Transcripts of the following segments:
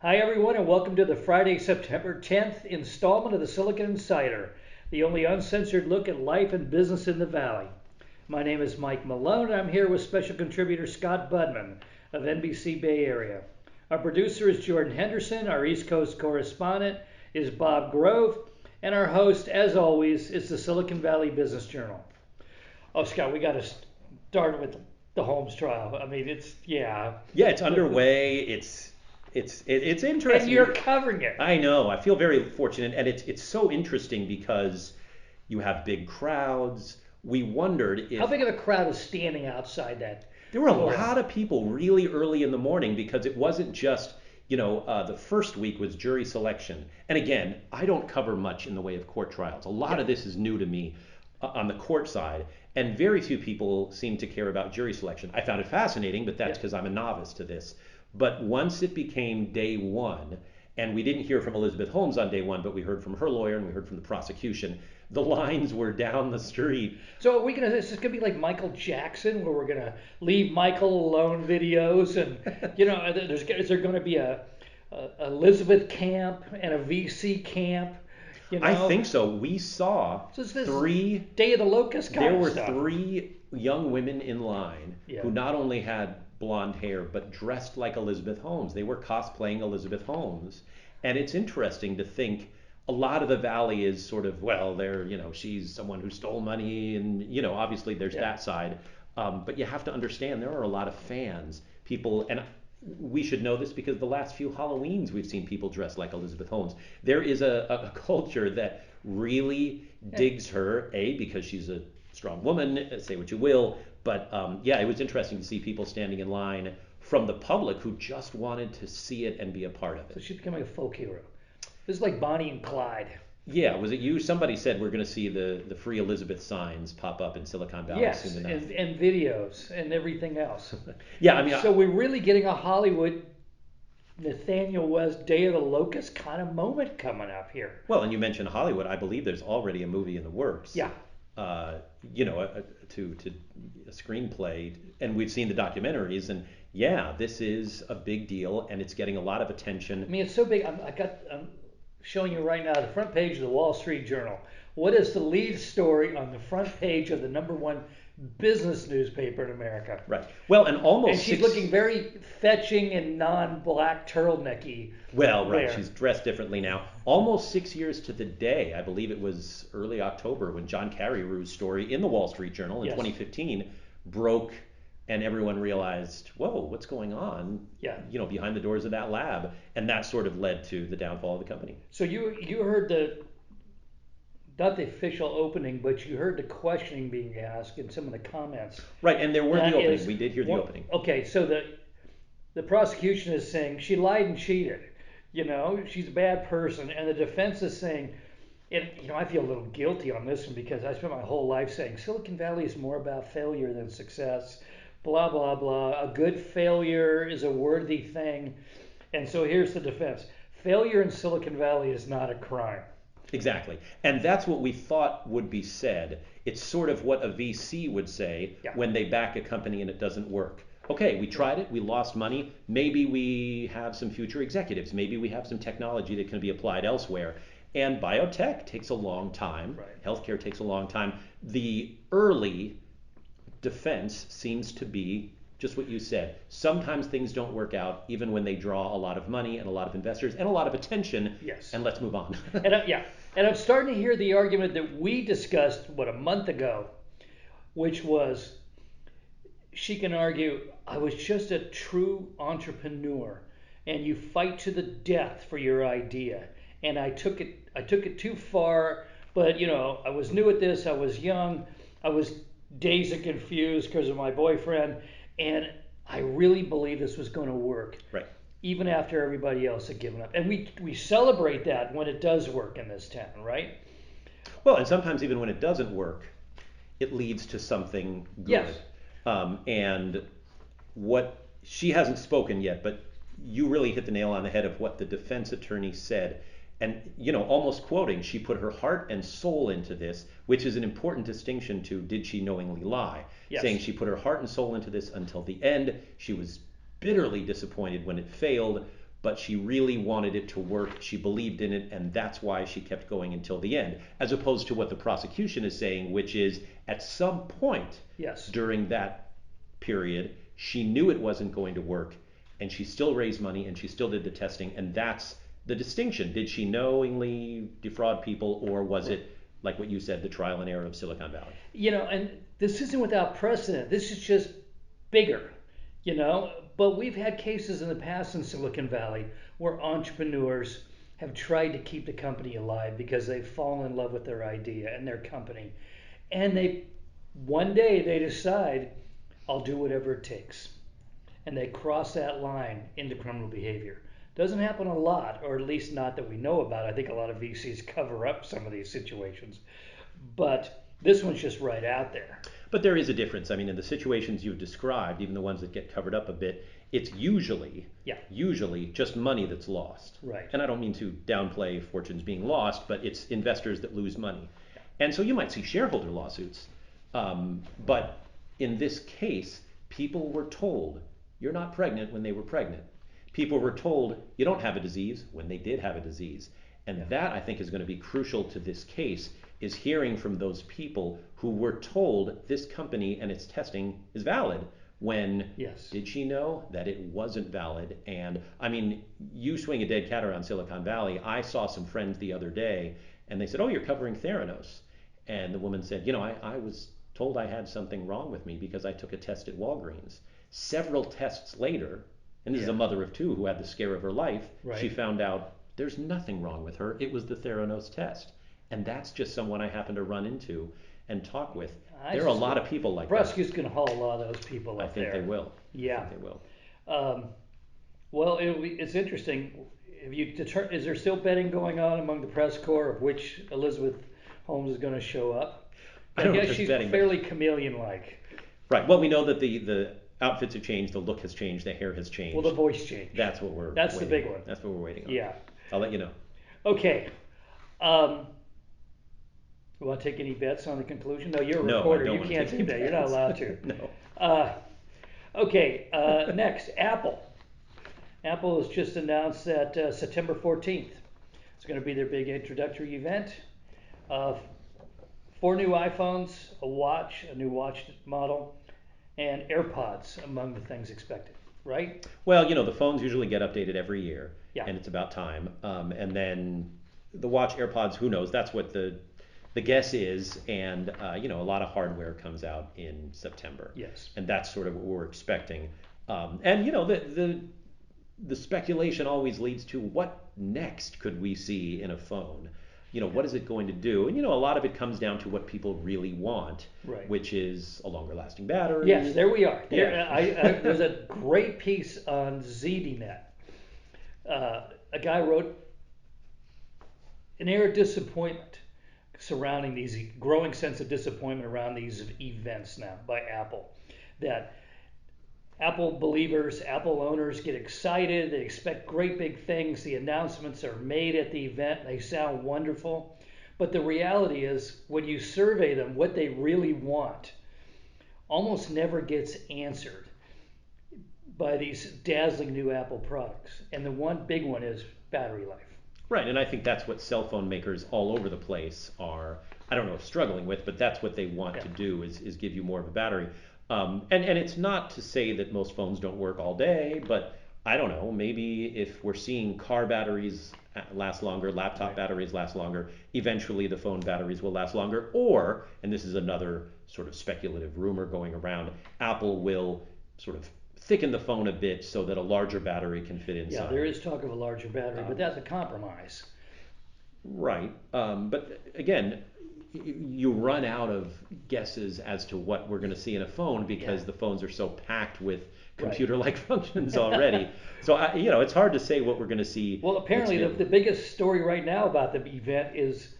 Hi, everyone, and welcome to the Friday, September 10th installment of the Silicon Insider, the only uncensored look at life and business in the Valley. My name is Mike Malone, and I'm here with special contributor Scott Budman of NBC Bay Area. Our producer is Jordan Henderson, our East Coast correspondent is Bob Grove, and our host, as always, is the Silicon Valley Business Journal. Oh, Scott, we got to start with the Holmes trial. I mean, Yeah, it's underway. It's interesting. And you're covering it. I know. I feel very fortunate, and it's so interesting because you have big crowds. We wondered if how big of a crowd is standing outside that. There were a lot of people really early in the morning because it wasn't just the first week was jury selection. And again, I don't cover much in the way of court trials. A lot of this is new to me on the court side, and very few people seem to care about jury selection. I found it fascinating, but that's because I'm a novice to this. But once it became day one, and we didn't hear from Elizabeth Holmes on day one, but we heard from her lawyer and we heard from the prosecution, the lines were down the street. So are we gonna? This is gonna be like Michael Jackson, where we're gonna leave Michael alone videos, and is there gonna be a Elizabeth camp and a VC camp? I think so. We saw three Day of the Locust kind of stuff. There were three young women in line who not only had blonde hair but dressed like Elizabeth Holmes. They were cosplaying Elizabeth Holmes, and it's interesting to think a lot of the Valley is sort of, well, she's someone who stole money, and obviously there's that side, but you have to understand there are a lot of fans, people, and we should know this because the last few Halloweens we've seen people dressed like Elizabeth Holmes. There is a culture that really digs her, because she's a strong woman, say what you will, but it was interesting to see people standing in line from the public who just wanted to see it and be a part of it. So she's becoming a folk hero. This is like Bonnie and Clyde. Yeah, was it you? Somebody said we're going to see the Free Elizabeth signs pop up in Silicon Valley soon enough. Yes, and videos and everything else. So we're really getting a Hollywood Nathaniel West Day of the Locust kind of moment coming up here. Well, and you mentioned Hollywood. I believe there's already a movie in the works. Yeah. To a screenplay, and we've seen the documentaries, and this is a big deal, and it's getting a lot of attention. I mean, it's so big. I'm showing you right now the front page of the Wall Street Journal. What is the lead story on the front page of the #1 business newspaper in America? Right. Well, and she's looking very fetching and non-black turtlenecky. Well, right. She's dressed differently now. Almost 6 years to the day, I believe it was early October, when John Carreyrou's story in the Wall Street Journal in 2015 broke, and everyone realized, whoa, what's going on? Behind the doors of that lab, and that sort of led to the downfall of the company. So you heard not the official opening, but you heard the questioning being asked in some of the comments. Right, and there were the opening. We did hear the opening. Okay, so the prosecution is saying she lied and cheated. She's a bad person, and the defense is saying, and I feel a little guilty on this one because I spent my whole life saying Silicon Valley is more about failure than success. Blah blah blah. A good failure is a worthy thing, and so here's the defense: failure in Silicon Valley is not a crime. Exactly. And that's what we thought would be said. It's sort of what a VC would say when they back a company and it doesn't work. Okay, we tried it, we lost money, maybe we have some future executives, maybe we have some technology that can be applied elsewhere. And biotech takes a long time, healthcare takes a long time. The early defense seems to be just what you said. Sometimes things don't work out, even when they draw a lot of money and a lot of investors and a lot of attention. Yes. And let's move on. And I'm starting to hear the argument that we discussed, a month ago, which was she can argue, I was just a true entrepreneur, and you fight to the death for your idea. And I took it too far, but I was new at this, I was young, I was dazed and confused because of my boyfriend, and I really believe this was going to work. Right. Even after everybody else had given up. And we celebrate that when it does work in this town, right? Well, and sometimes even when it doesn't work, it leads to something good. Yes. And what she hasn't spoken yet, but you really hit the nail on the head of what the defense attorney said. And, almost quoting, she put her heart and soul into this, which is an important distinction to did she knowingly lie? Yes. Saying she put her heart and soul into this until the end. She was bitterly disappointed when it failed, but she really wanted it to work. She believed in it, and that's why she kept going until the end, as opposed to what the prosecution is saying, which is at some point during that period, she knew it wasn't going to work, and she still raised money, and she still did the testing, and that's the distinction. Did she knowingly defraud people, or was it, like what you said, the trial and error of Silicon Valley? And this isn't without precedent. This is just bigger, But we've had cases in the past in Silicon Valley where entrepreneurs have tried to keep the company alive because they've fallen in love with their idea and their company. And one day they decide, I'll do whatever it takes. And they cross that line into criminal behavior. Doesn't happen a lot, or at least not that we know about. I think a lot of VCs cover up some of these situations. But this one's just right out there. But there is a difference. I mean, in the situations you've described, even the ones that get covered up a bit, it's usually just money that's lost. Right. And I don't mean to downplay fortunes being lost, but it's investors that lose money. Yeah. And so you might see shareholder lawsuits. But in this case, people were told, you're not pregnant when they were pregnant. People were told, you don't have a disease when they did have a disease. And that, I think, is going to be crucial to this case, is hearing from those people who were told this company and its testing is valid when did she know that it wasn't valid? And I mean, you swing a dead cat around Silicon Valley. I saw some friends the other day and they said, oh, you're covering Theranos. And the woman said, I was told I had something wrong with me because I took a test at Walgreens. Several tests later, and this is a mother of two who had the scare of her life, she found out there's nothing wrong with her. It was the Theranos test. And that's just someone I happen to run into and talk with. There are a lot of people like that. Prosecutors can haul a lot of those people up there. I think they will. Yeah. I think they will. Well, it's interesting. Is there still betting going on among the press corps of which Elizabeth Holmes is going to show up? I guess she's fairly chameleon-like. Right. Well, we know that the outfits have changed, the look has changed, the hair has changed. Well, the voice changed. That's what we're That's waiting the big on. one. That's what we're waiting on. Yeah. I'll let you know. Okay. You want to take any bets on the conclusion? No, you're a reporter. You can't do that. You're not allowed to. No. Okay. Next, Apple. Apple has just announced that September 14th is going to be their big introductory event. 4 new iPhones, a new watch model, and AirPods among the things expected, right? Well, the phones usually get updated every year, and it's about time. And then the watch, AirPods, who knows? That's what the guess is. And, a lot of hardware comes out in September. Yes. And that's sort of what we're expecting. And, the speculation always leads to what next could we see in a phone? What is it going to do? And, a lot of it comes down to what people really want, which is a longer lasting battery. Yes, there we are. There's a great piece on ZDNet. A guy wrote an air of disappointment surrounding these, growing sense of disappointment around these events now by Apple. That Apple believers, Apple owners get excited. They expect great big things. The announcements are made at the event. They sound wonderful. But the reality is, when you survey them, what they really want almost never gets answered by these dazzling new Apple products. And the one big one is battery life. Right, and I think that's what cell phone makers all over the place are, I don't know if struggling with, but that's what they want to do is give you more of a battery. And it's not to say that most phones don't work all day, but I don't know, maybe if we're seeing car batteries last longer, laptop batteries last longer, eventually the phone batteries will last longer, or, and this is another sort of speculative rumor going around, Apple will sort of thicken the phone a bit so that a larger battery can fit inside. Yeah, there is talk of a larger battery, but that's a compromise. Right, but again, you run out of guesses as to what we're going to see in a phone because the phones are so packed with computer-like functions already. So, it's hard to say what we're going to see. Well, apparently the biggest story right now about the event is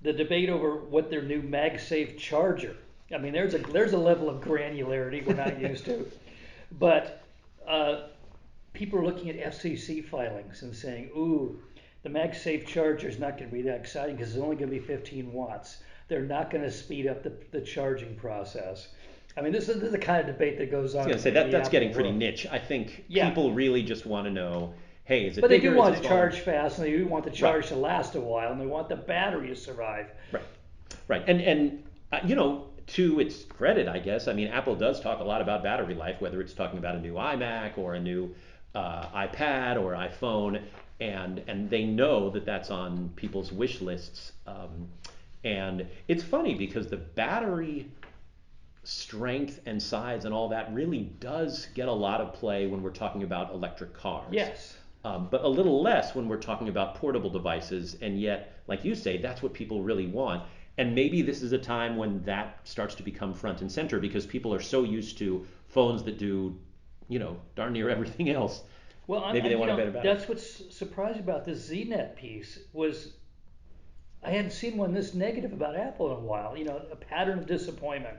the debate over what their new MagSafe charger. I mean, there's a level of granularity we're not used to. But people are looking at FCC filings and saying, ooh, the MagSafe charger is not going to be that exciting because it's only going to be 15 watts. They're not going to speed up the charging process. I mean, this is the kind of debate that goes on. I was going to say, that's getting pretty niche. I think people really just want to know, hey, is it But they bigger? do Is want it to smaller? charge fast, and they do want the Right. charge to last a while, and they want the battery to survive. Right. Right. To its credit, I guess, I mean, Apple does talk a lot about battery life, whether it's talking about a new iMac or a new iPad or iPhone, and they know that that's on people's wish lists. And it's funny because the battery strength and size and all that really does get a lot of play when we're talking about electric cars. Yes. But a little less when we're talking about portable devices. And yet, like you say, that's what people really want. And maybe this is a time when that starts to become front and center because people are so used to phones that do, darn near everything else. Well, Maybe they want a better battery. that's what's surprising about this ZNet piece was I hadn't seen one this negative about Apple in a while. A pattern of disappointment.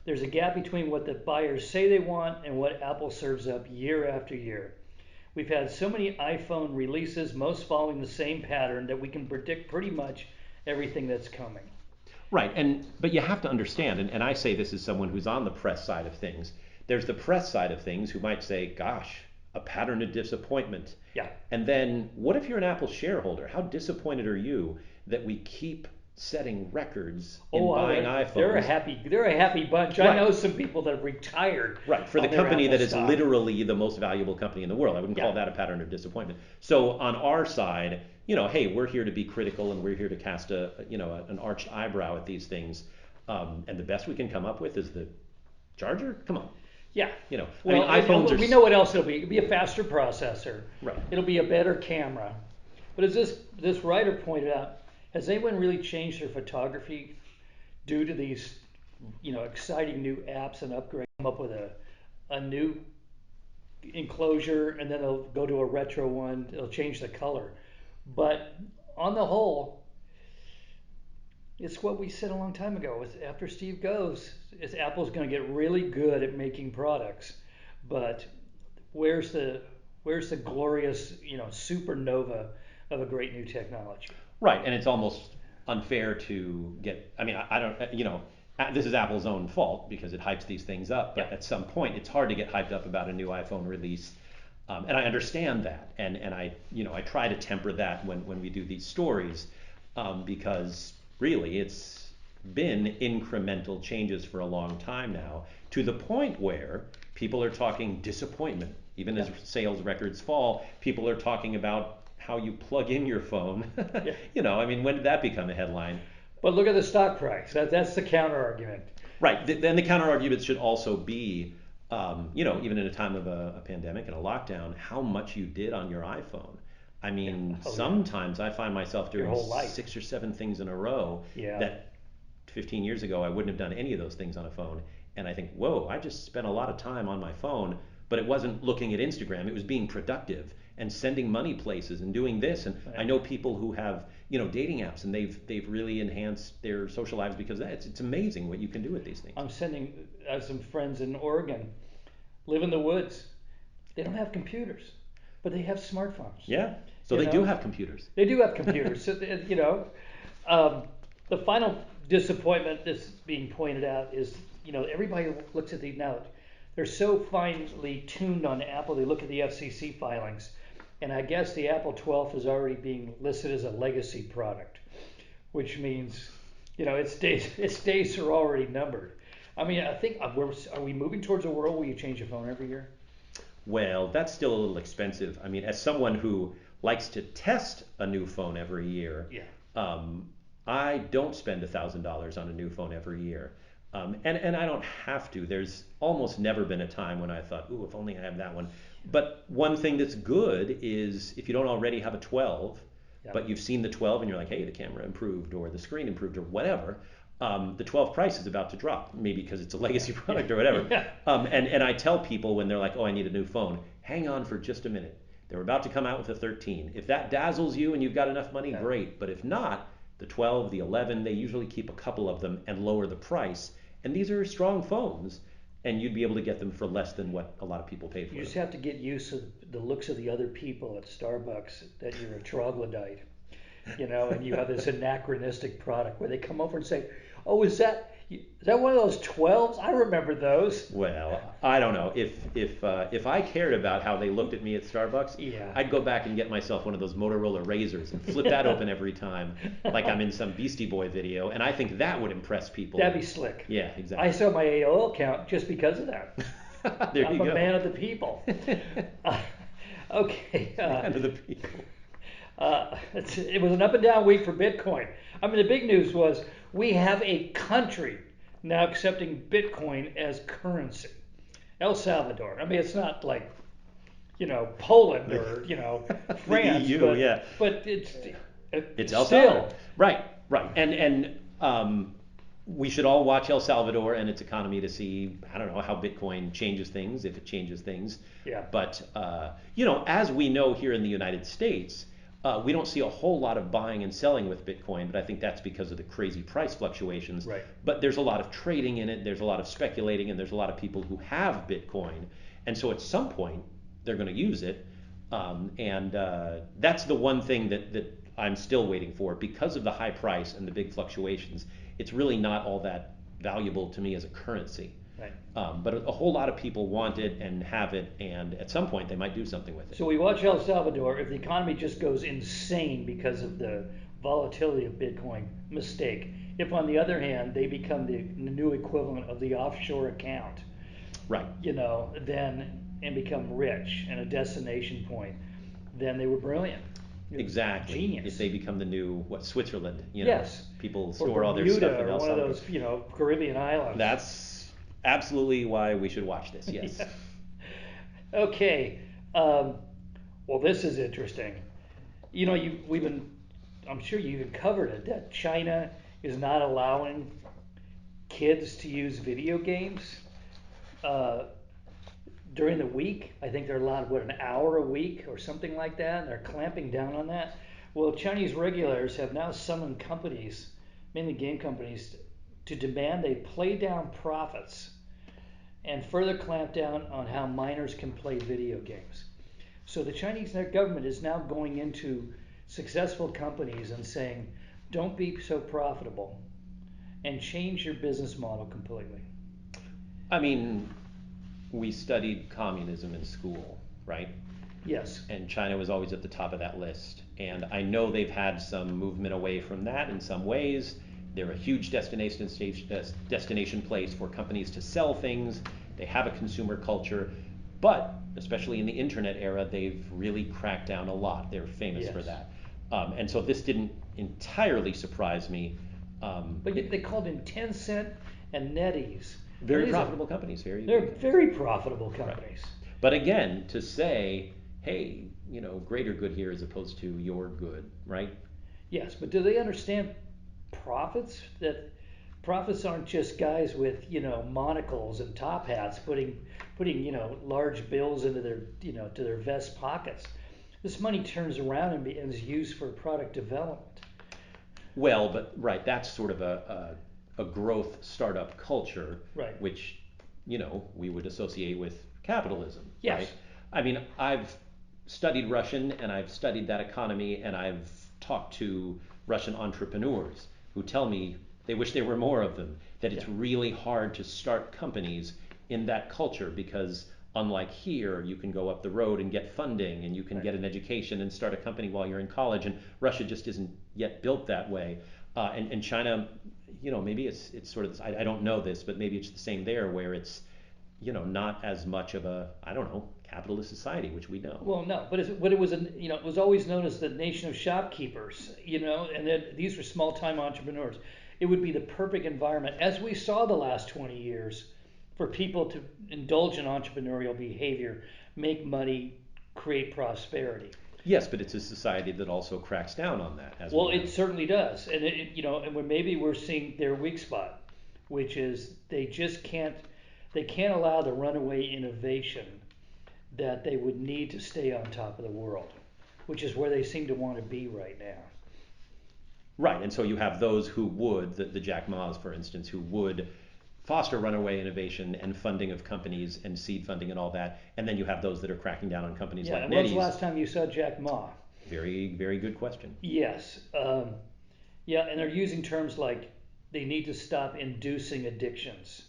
There's a gap between what the buyers say they want and what Apple serves up year after year. We've had so many iPhone releases, most following the same pattern, that we can predict pretty much everything that's coming. Right, but you have to understand, and I say this as someone who's on the press side of things. There's the press side of things who might say, gosh, a pattern of disappointment. Yeah. And then what if you're an Apple shareholder? How disappointed are you that we keep setting records in buying iPhones? They're a happy bunch. Right. I know some people that have retired. Right, for the on their company Apple that is stock. literally the most valuable company in the world. I wouldn't call that a pattern of disappointment. So on our side, hey, we're here to be critical and we're here to cast an arched eyebrow at these things. And the best we can come up with is the charger. Come on. Yeah. Well, iPhones are. We know what else it'll be. It'll be a faster processor. Right. It'll be a better camera. But as this writer pointed out, has anyone really changed their photography due to these, exciting new apps and upgrades? Come up with a new enclosure, and then they'll go to a retro one. It'll change the color. But on the whole, it's what we said a long time ago. After Steve goes, Apple's going to get really good at making products, but where's the glorious supernova of a great new technology? Right, and it's almost unfair to get. I mean, I don't. This is Apple's own fault because it hypes these things up. But at some point, it's hard to get hyped up about a new iPhone release. And I understand that, and I try to temper that when we do these stories, because really it's been incremental changes for a long time now, to the point where people are talking disappointment. Even as sales records fall, people are talking about how you plug in your phone. I mean, when did that become a headline? But look at the stock price. That's the counter argument. Right. Then the counter argument should also be, even in a time of a pandemic and a lockdown, how much you did on your iPhone. I mean, sometimes I find myself doing 6 or 7 things in a row that 15 years ago I wouldn't have done any of those things on a phone. And I think, whoa, I just spent a lot of time on my phone, but it wasn't looking at Instagram. It was being productive and sending money places and doing this. And I know people who have dating apps, and they've really enhanced their social lives because of that. It's amazing what you can do with these things. I have some friends in Oregon, live in the woods. They don't have computers, but they have smartphones. Yeah. So they do have computers. They do have computers. So, the final disappointment that's being pointed out is, everybody looks at these now. They're so finely tuned on Apple. They look at the FCC filings, and I guess the Apple 12 is already being listed as a legacy product, which means, its days are already numbered. I mean, I think are we moving towards a world where you change your phone every year? Well, that's still a little expensive. I mean, as someone who likes to test a new phone every year, I don't spend $1,000 on a new phone every year. And I don't have to. There's almost never been a time when I thought, ooh, if only I have that one. But one thing that's good is if you don't already have a 12, but you've seen the 12 and you're like, hey, the camera improved or the screen improved or whatever, the 12 price is about to drop, maybe because it's a legacy product or whatever. And I tell people when they're like, oh, I need a new phone, hang on for just a minute. They're about to come out with a 13. If that dazzles you and you've got enough money, great. But if not, the 12, the 11, they usually keep a couple of them and lower the price. And these are strong phones, and you'd be able to get them for less than what a lot of people pay for them. You just have to get used to the looks of the other people at Starbucks, that you're a troglodyte, and you have this anachronistic product where they come over and say, oh, is that Is that one of those 12s? I remember those. Well, I don't know. If I cared about how they looked at me at Starbucks, Yeah. I'd go back and get myself one of those Motorola razors and flip that open every time, like I'm in some Beastie Boy video, and I think that would impress people. That'd be slick. Yeah, exactly. I saw my AOL count just because of that. There you go. I'm a man of the people. Okay. Man of the people. It was an up and down week for Bitcoin. I mean, the big news was we have a country now accepting Bitcoin as currency. El Salvador. I mean, it's not like, Poland or, France. The EU, but, yeah. But it's El Salvador. Right. And we should all watch El Salvador and its economy to see, I don't know, how Bitcoin changes things, if it changes things. Yeah. But, as we know here in the United States, we don't see a whole lot of buying and selling with Bitcoin, but I think that's because of the crazy price fluctuations. Right. But there's a lot of trading in it, there's a lot of speculating, and there's a lot of people who have Bitcoin. And so at some point, they're going to use it. And that's the one thing that I'm still waiting for. Because of the high price and the big fluctuations, it's really not all that valuable to me as a currency. Right. But a whole lot of people want it and have it, and at some point they might do something with it. So we watch El Salvador. If the economy just goes insane because of the volatility of Bitcoin, mistake. If on the other hand they become the new equivalent of the offshore account, right? Then and become rich and a destination point, then they were brilliant. Exactly. Genius. If they become the new Switzerland, Yes. People or store all their Bermuda stuff in El or one Salvador. of those, Caribbean islands. That's absolutely why we should watch this. Yes. Yeah. Okay. Well, this is interesting. I'm sure you even covered it, that China is not allowing kids to use video games during the week. I think they're allowed, an hour a week or something like that, and they're clamping down on that. Well, Chinese regulators have now summoned companies, mainly game companies, to demand they play down profits and further clamp down on how minors can play video games. So the Chinese government is now going into successful companies and saying, don't be so profitable and change your business model completely. I mean, we studied communism in school, right? Yes. And China was always at the top of that list. And I know they've had some movement away from that in some ways. They're a huge destination place for companies to sell things. They have a consumer culture. But especially in the internet era, they've really cracked down a lot. They're famous for that. And so this didn't entirely surprise me. But yet they called in Tencent and NetEase. Very profitable companies. They're very profitable companies. Right. But again, to say, hey, greater good here as opposed to your good, right? Yes, but do they understand profits? That profits aren't just guys with monocles and top hats putting large bills into their to their vest pockets. This money turns around and is used for product development. Well, but right, that's sort of a growth startup culture, right, which we would associate with capitalism. Yes. Right? I mean, I've studied Russian and I've studied that economy, and I've talked to Russian entrepreneurs who tell me they wish there were more of them, that it's really hard to start companies in that culture because unlike here, you can go up the road and get funding and you can get an education and start a company while you're in college, and Russia just isn't yet built that way. And China, maybe it's sort of, I don't know this, but maybe it's the same there where it's, not as much of a, I don't know, capitalist society, which we know. Well, no, but it was, it was always known as the nation of shopkeepers, and then these were small-time entrepreneurs. It would be the perfect environment, as we saw the last 20 years, for people to indulge in entrepreneurial behavior, make money, create prosperity. Yes, but it's a society that also cracks down on that. Well, it certainly does, and and maybe we're seeing their weak spot, which is they can't allow the runaway innovation that they would need to stay on top of the world, which is where they seem to want to be right now. Right, and so you have those who would, the Jack Ma's, for instance, who would foster runaway innovation and funding of companies and seed funding and all that, and then you have those that are cracking down on companies like NetEase. When was the last time you saw Jack Ma? Very, very good question. Yes. And they're using terms like they need to stop inducing addictions.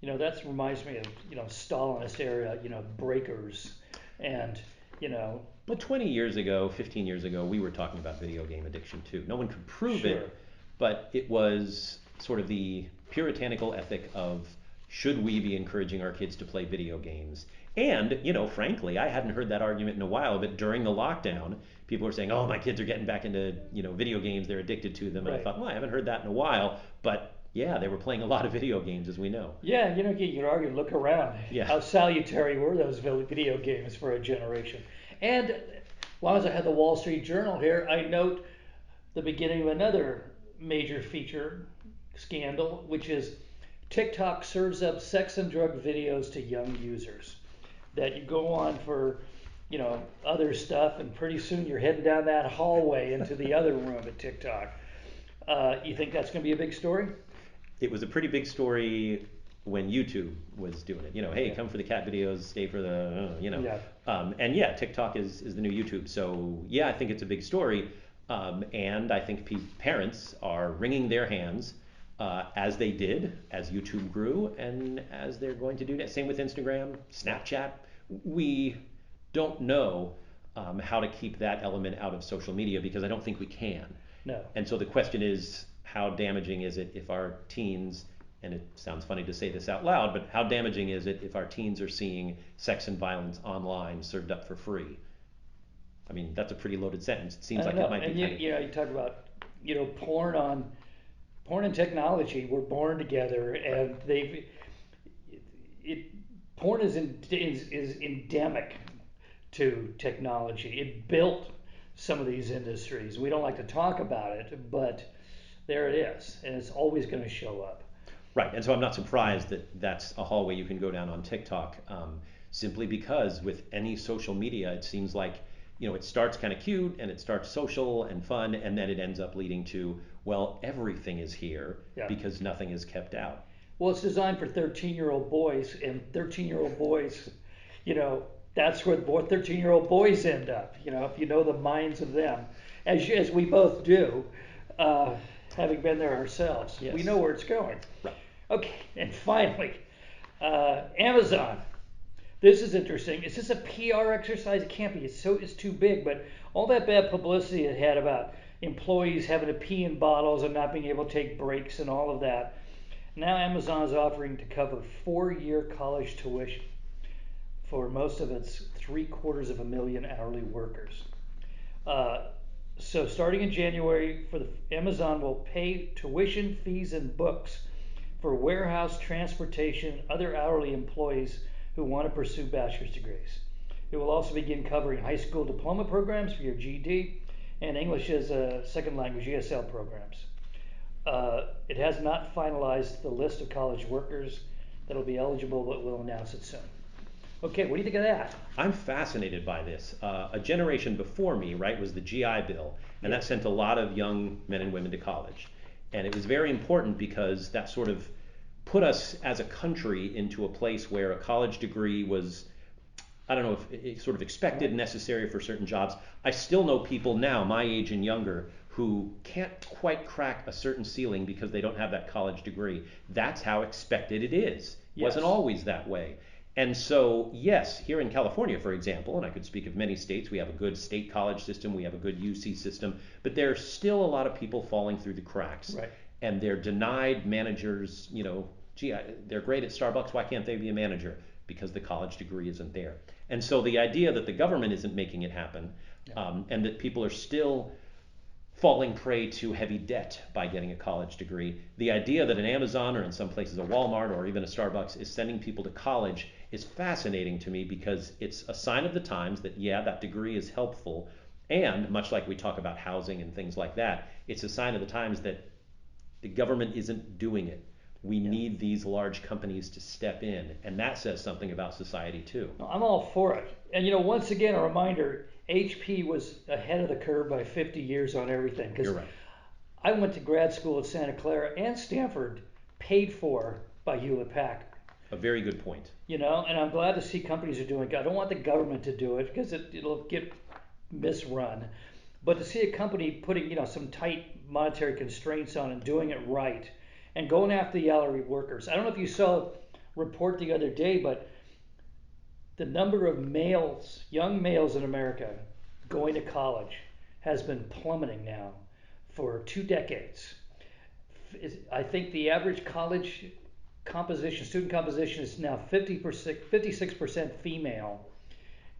That reminds me of, Stalinist era, breakers and, Well, 20 years ago, 15 years ago, we were talking about video game addiction too. No one could prove sure. it, but it was sort of the puritanical ethic of should we be encouraging our kids to play video games? And, frankly, I hadn't heard that argument in a while, but during the lockdown, people were saying, oh, my kids are getting back into, video games, they're addicted to them. And Right. I thought, well, I haven't heard that in a while, but yeah, they were playing a lot of video games, as we know. Yeah, you could argue, look around. Yeah. How salutary were those video games for a generation? And as long as I had the Wall Street Journal here, I note the beginning of another major feature scandal, which is TikTok serves up sex and drug videos to young users that you go on for, other stuff, and pretty soon you're heading down that hallway into the other room at TikTok. You think that's going to be a big story? It was a pretty big story when YouTube was doing it. Hey, come for the cat videos, stay for the, Yeah. And yeah, TikTok is the new YouTube. So yeah, I think it's a big story. And I think parents are wringing their hands as they did as YouTube grew and as they're going to do that. Same with Instagram, Snapchat. We don't know how to keep that element out of social media because I don't think we can. No. And so the question is, how damaging is it if our teens, and it sounds funny to say this out loud, but how damaging is it if our teens are seeing sex and violence online served up for free? I mean, that's a pretty loaded sentence. It seems like it might be. You talk about, porn and technology were born together, and porn is endemic to technology. It built some of these industries. We don't like to talk about it, but there it is, and it's always going to show up. Right, and so I'm not surprised that that's a hallway you can go down on TikTok, simply because with any social media, it seems like, it starts kind of cute and it starts social and fun, and then it ends up leading to, well, everything is here because nothing is kept out. Well, it's designed for 13-year-old boys, and 13-year-old boys, that's where 13-year-old boys end up. If you know the minds of them, as we both do, having been there ourselves, yes. We know where it's going. Right. Okay, and finally, Amazon. This is interesting. Is this a PR exercise? It can't be. It's too big. But all that bad publicity it had about employees having to pee in bottles and not being able to take breaks and all of that. Now Amazon is offering to cover 4-year college tuition for most of its 750,000 hourly workers. So starting in January, Amazon will pay tuition, fees, and books for warehouse, transportation, and other hourly employees who want to pursue bachelor's degrees. It will also begin covering high school diploma programs for your GED and English as a second language ESL programs. It has not finalized the list of college workers that will be eligible, but will announce it soon. Okay, what do you think of that? I'm fascinated by this. A generation before me, right, was the GI Bill, and that sent a lot of young men and women to college. And it was very important because that sort of put us as a country into a place where a college degree was, I don't know if it's sort of expected, necessary for certain jobs. I still know people now, my age and younger, who can't quite crack a certain ceiling because they don't have that college degree. That's how expected it is. It wasn't always that way. And so, yes, here in California, for example, and I could speak of many states, we have a good state college system, we have a good UC system, but there are still a lot of people falling through the cracks. Right. And they're denied managers, they're great at Starbucks, why can't they be a manager? Because the college degree isn't there. And so the idea that the government isn't making it happen, and that people are still falling prey to heavy debt by getting a college degree, the idea that an Amazon or in some places a Walmart or even a Starbucks is sending people to college is fascinating to me because it's a sign of the times that, that degree is helpful. And much like we talk about housing and things like that, it's a sign of the times that the government isn't doing it. We need these large companies to step in, and that says something about society too. I'm all for it. And once again, a reminder, HP was ahead of the curve by 50 years on everything. You're right. I went to grad school at Santa Clara and Stanford, paid for by Hewlett-Packard. A very good point. And I'm glad to see companies are doing it. I don't want the government to do it because it'll get misrun. But to see a company putting, some tight monetary constraints on and doing it right, and going after the hourly workers. I don't know if you saw a report the other day, but the number of males, young males in America going to college has been plummeting now for 2 decades. I think the average college composition, student composition, is now 56% female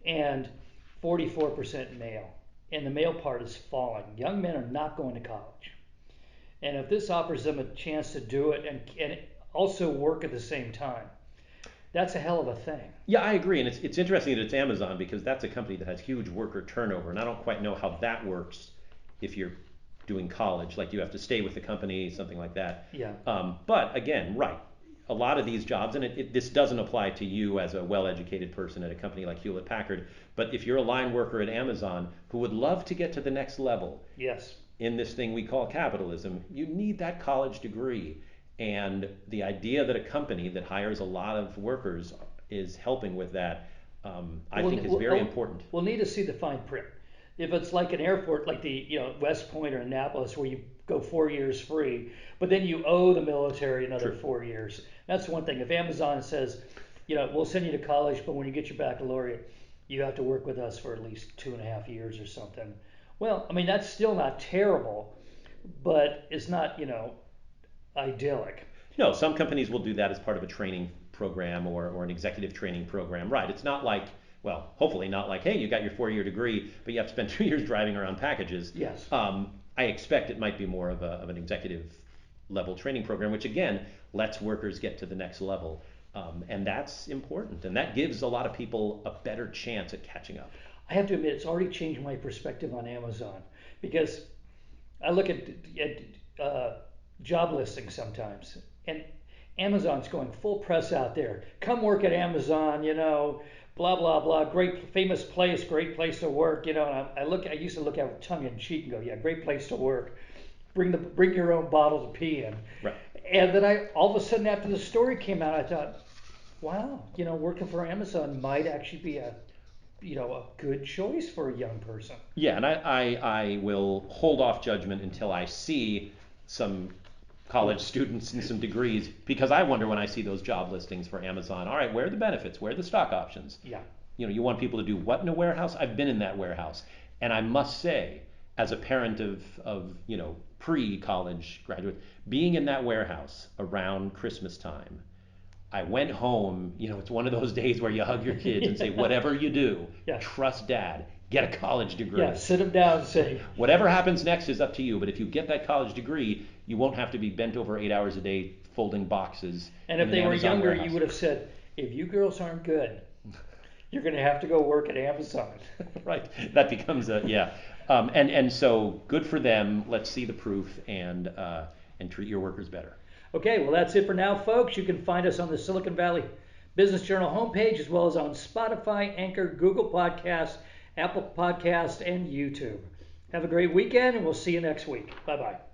and 44% male. And the male part is falling. Young men are not going to college. And if this offers them a chance to do it and also work at the same time, that's a hell of a thing. Yeah, I agree. And it's interesting that it's Amazon because that's a company that has huge worker turnover. And I don't quite know how that works if you're doing college, like you have to stay with the company, something like that. Yeah. But again, right. A lot of these jobs, and this doesn't apply to you as a well-educated person at a company like Hewlett Packard, but if you're a line worker at Amazon who would love to get to the next level yes. in this thing we call capitalism, you need that college degree. And the idea that a company that hires a lot of workers is helping with that, I think is very important. We'll need to see the fine print. If it's like an airport, like the West Point or Annapolis, where you go 4 years free, but then you owe the military another True. 4 years. That's one thing. If Amazon says, we'll send you to college, but when you get your baccalaureate, you have to work with us for at least 2.5 years or something. Well, I mean, that's still not terrible, but it's not, idyllic. No, some companies will do that as part of a training program or an executive training program. Right. It's not like, well, hopefully not like, hey, you got your 4-year degree, but you have to spend 2 years driving around packages. Yes. I expect it might be more of an executive level training program, which again lets workers get to the next level. And that's important. And that gives a lot of people a better chance at catching up. I have to admit, it's already changed my perspective on Amazon because I look at job listings sometimes, and Amazon's going full press out there. Come work at Amazon, blah blah blah. Great, famous place, great place to work, And I used to look at it tongue in cheek and go, yeah, great place to work. Bring your own bottle to pee in. Right. And then all of a sudden after the story came out, I thought, wow, working for Amazon might actually be a good choice for a young person. Yeah, and I will hold off judgment until I see some college students and some degrees, because I wonder when I see those job listings for Amazon, all right, where are the benefits? Where are the stock options? Yeah. You want people to do what in a warehouse? I've been in that warehouse. And I must say, as a parent of pre-college graduate, being in that warehouse around Christmas time, I went home, it's one of those days where you hug your kids and say, whatever you do, trust dad, get a college degree. Yeah, sit them down and say, whatever happens next is up to you, but if you get that college degree, you won't have to be bent over 8 hours a day folding boxes. And if they were Amazon younger, warehouse. you would have said, if you girls aren't good, you're going to have to go work at Amazon. Right. That becomes and so good for them. Let's see the proof and treat your workers better. Okay, well, that's it for now, folks. You can find us on the Silicon Valley Business Journal homepage, as well as on Spotify, Anchor, Google Podcasts, Apple Podcasts, and YouTube. Have a great weekend, and we'll see you next week. Bye-bye.